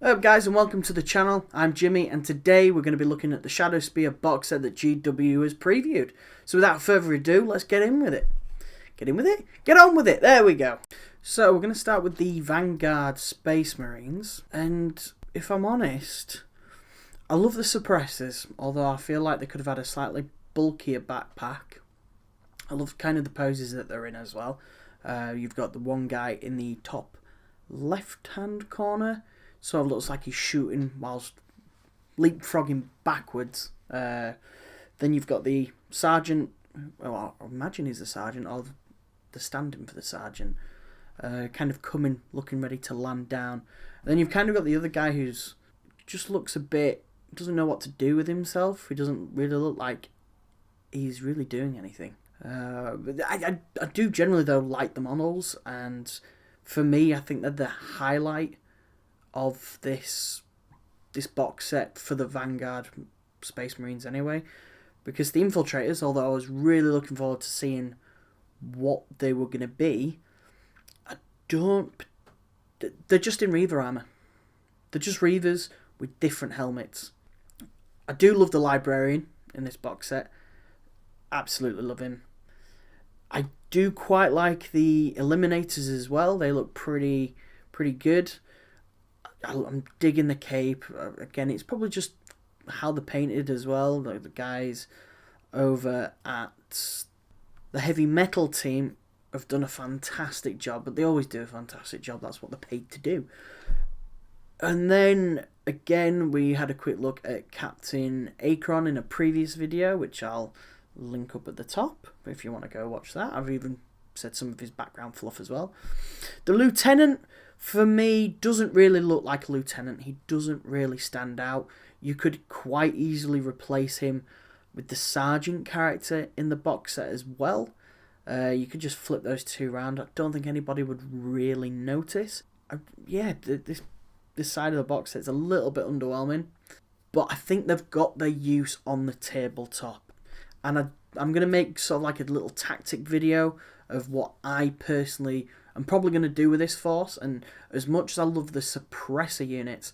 Hello guys and welcome to the channel. I'm Jimmy and today we're going to be looking at the Shadowspear box set that GW has previewed. So without further ado, let's get in with it. Get in with it? Get on with it! There we go. So we're going to start with the Vanguard Space Marines, and if I'm honest, I love the suppressors, although I feel like they could have had a slightly bulkier backpack. I love kind of the poses that they're in as well. You've got the one guy in the top left hand corner. Sort of looks like he's shooting whilst leapfrogging backwards. Then you've got the sergeant. Well, I imagine he's the sergeant, or the stand-in for the sergeant. Kind of coming, looking ready to land down. And then you've kind of got the other guy who's just looks a bit, doesn't know what to do with himself. He doesn't really look like he's really doing anything. I do generally though like the models, and for me, I think they're the highlight of this box set for the Vanguard Space Marines anyway, because the Infiltrators, although I was really looking forward to seeing what they were going to be, they're just in Reaver armour. They're just Reavers with different helmets. I do love the Librarian in this box set. Absolutely love him. I do quite like the Eliminators as well. They look pretty good. I'm digging the cape. Again, it's probably just how they're painted as well. The guys over at the Heavy Metal team have done a fantastic job, but they always do a fantastic job. That's what they're paid to do. And then, again, we had a quick look at Captain Akron in a previous video, which I'll link up at the top if you want to go watch that. I've even said some of his background fluff as well. The Lieutenant, for me, doesn't really look like a lieutenant. He doesn't really stand out. You could quite easily replace him with the sergeant character in the box set as well. You could just flip those two around. I don't think anybody would really notice. This side of the box set is a little bit underwhelming, but I think they've got their use on the tabletop. And I'm going to make sort of like a little tactic video of what I personally I'm probably going to do with this force, and as much as I love the suppressor units,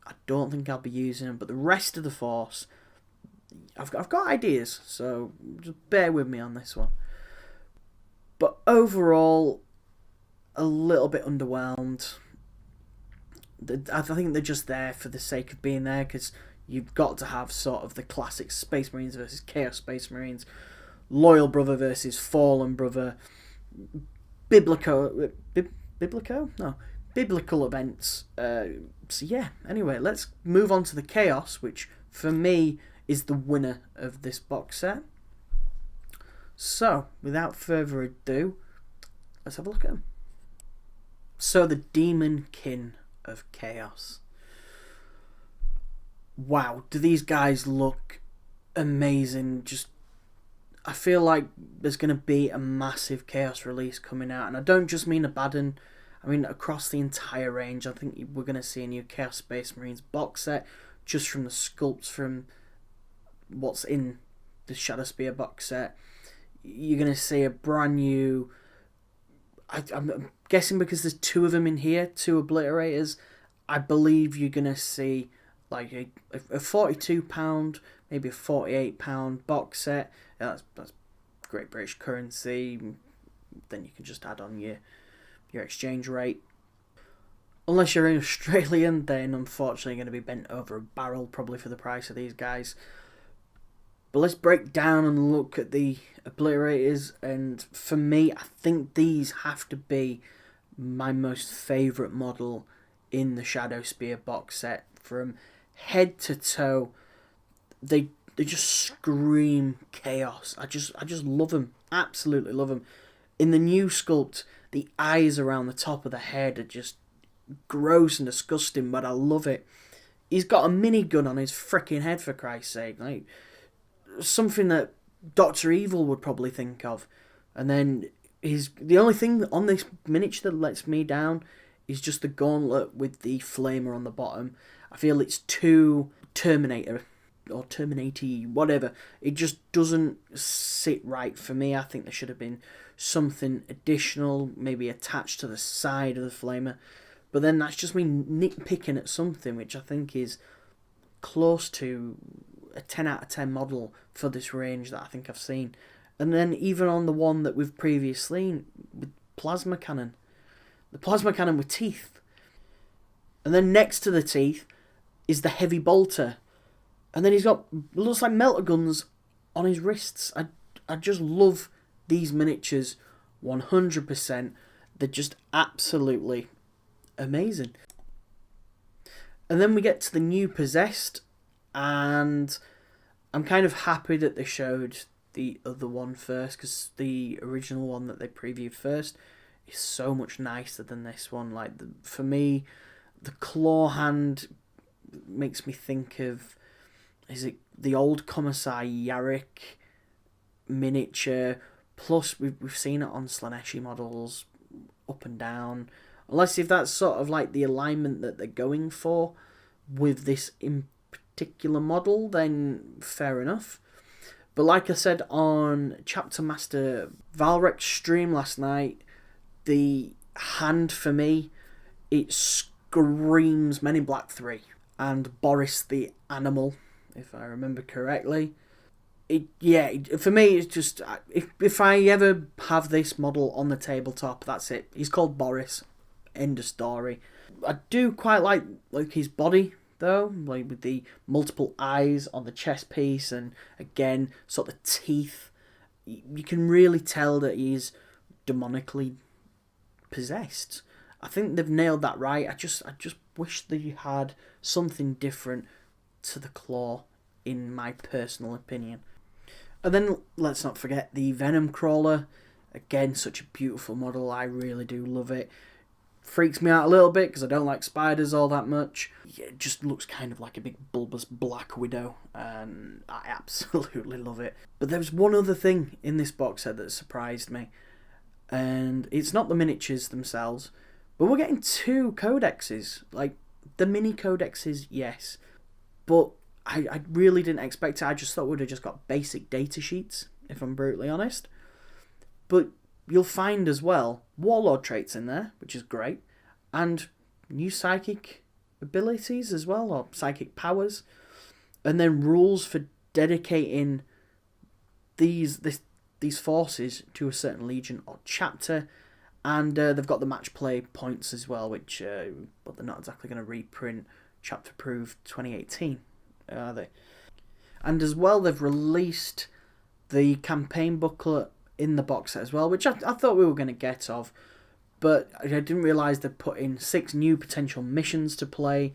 I don't think I'll be using them, but the rest of the force, I've got ideas, so just bear with me on this one. But overall, a little bit underwhelmed. I think they're just there for the sake of being there, because you've got to have sort of the classic Space Marines versus Chaos Space Marines, Loyal Brother versus Fallen Brother, biblical events. So yeah, anyway, let's move on to the Chaos, which for me is the winner of this box set. So without further ado, let's have a look at them. So the Demon Kin of Chaos. Wow, do these guys look amazing. I feel like there's going to be a massive Chaos release coming out, and I don't just mean a bad one. I mean across the entire range. I think we're going to see a new Chaos Space Marines box set just from the sculpts from what's in the Shadowspear box set. You're going to see a brand new, I'm guessing because there's two of them in here, two Obliterators, I believe you're going to see like a £42, maybe a £48 box set. That's Great British currency. Then you can just add on your exchange rate. Unless you're in Australian, then unfortunately you're going to be bent over a barrel probably for the price of these guys. But let's break down and look at the Obliterators. And for me, I think these have to be my most favourite model in the Shadowspear box set. From head to toe, they just scream chaos. I just love them. Absolutely love them. In the new sculpt, the eyes around the top of the head are just gross and disgusting, but I love it. He's got a minigun on his freaking head, for Christ's sake. Like something that Dr. Evil would probably think of. And then the only thing on this miniature that lets me down is just the gauntlet with the flamer on the bottom. I feel it's too Terminator or Terminator-y, whatever. It just doesn't sit right for me. I think there should have been something additional, maybe attached to the side of the flamer. But then that's just me nitpicking at something which I think is close to a 10 out of 10 model for this range that I think I've seen. And then even on the one that we've previously seen with plasma cannon. The plasma cannon with teeth. And then next to the teeth is the heavy bolter. And then he's got, looks like melter guns on his wrists. I just love these miniatures 100%. They're just absolutely amazing. And then we get to the new Possessed, and I'm kind of happy that they showed the other one first, because the original one that they previewed first is so much nicer than this one. Like, for me, the claw hand makes me think of, is it the old Commissar Yarrick miniature? Plus, we've seen it on Slaneshi models, up and down. Unless if that's sort of like the alignment that they're going for with this in particular model, then fair enough. But like I said on Chapter Master Valrek's stream last night, the hand for me, it screams Men in Black 3 and Boris the Animal, if I remember correctly. For me, it's just, if I ever have this model on the tabletop, that's it. He's called Boris. End of story. I do quite like his body, though, like with the multiple eyes on the chest piece, and again, sort of teeth. You can really tell that he's demonically possessed. I think they've nailed that right. I just wish they had something different to the claw, in my personal opinion. And then let's not forget the Venom Crawler. Again, such a beautiful model. I really do love it. Freaks me out a little bit because I don't like spiders all that much. Yeah, it just looks kind of like a big bulbous black widow, and I absolutely love it. But there was one other thing in this box set that surprised me, and it's not the miniatures themselves, but we're getting 2 codexes. Like, the mini codexes, yes, but I really didn't expect it. I just thought we'd have just got basic data sheets, if I'm brutally honest. But you'll find as well warlord traits in there, which is great, and new psychic abilities as well, or psychic powers, and then rules for dedicating these forces to a certain legion or chapter, and they've got the match play points as well, which but they're not exactly going to reprint Chapter Proof 2018, are they? And as well, they've released the campaign booklet in the box set as well, which I thought we were going to get of, but I didn't realise they'd put in 6 new potential missions to play.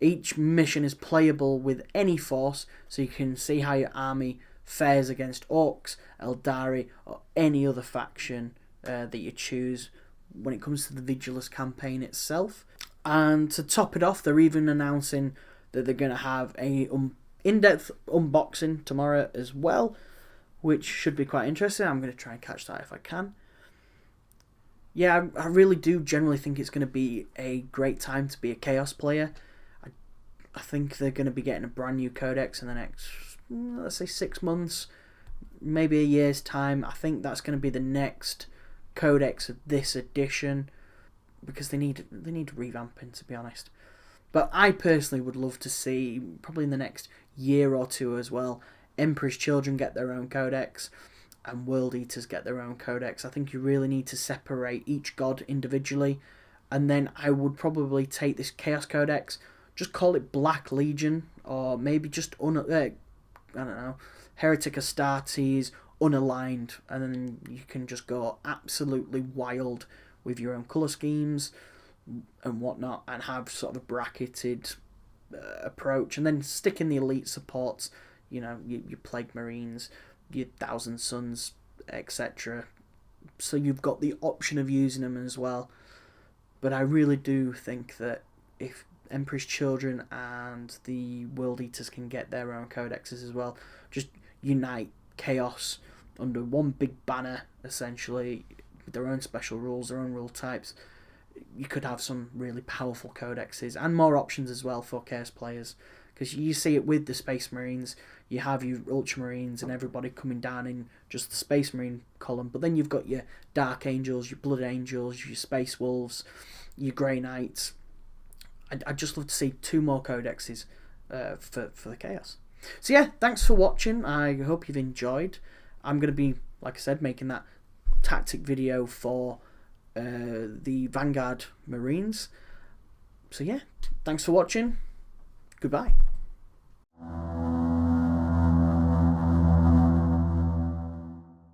Each mission is playable with any force, so you can see how your army fares against Orcs, Eldari, or any other faction that you choose when it comes to the Vigilus campaign itself. And to top it off, they're even announcing that they're going to have a in-depth unboxing tomorrow as well, which should be quite interesting. I'm going to try and catch that if I can. Yeah, I really do generally think it's going to be a great time to be a Chaos player. I think they're going to be getting a brand new codex in the next, let's say, 6 months, maybe a year's time. I think that's going to be the next codex of this edition, because they need revamping, to be honest. But I personally would love to see, probably in the next year or two as well, Emperor's Children get their own codex, and World Eaters get their own codex. I think you really need to separate each god individually, and then I would probably take this Chaos Codex, just call it Black Legion, or maybe just I don't know, Heretic Astartes, unaligned, and then you can just go absolutely wild with your own colour schemes and whatnot, and have sort of a bracketed approach, and then stick in the elite supports, you know, your Plague Marines, your Thousand Suns, etc. So you've got the option of using them as well. But I really do think that if Emperor's Children and the World Eaters can get their own codexes as well, just unite Chaos under one big banner, essentially, with their own special rules, their own rule types, you could have some really powerful codexes and more options as well for Chaos players. Because you see it with the Space Marines, you have your Ultramarines and everybody coming down in just the Space Marine column, but then you've got your Dark Angels, your Blood Angels, your Space Wolves, your Grey Knights, I'd just love to see 2 more codexes for the Chaos. So yeah, thanks for watching. I hope you've enjoyed. I'm going to be, like I said, making that tactic video for the Vanguard Marines. So yeah, thanks for watching. Goodbye.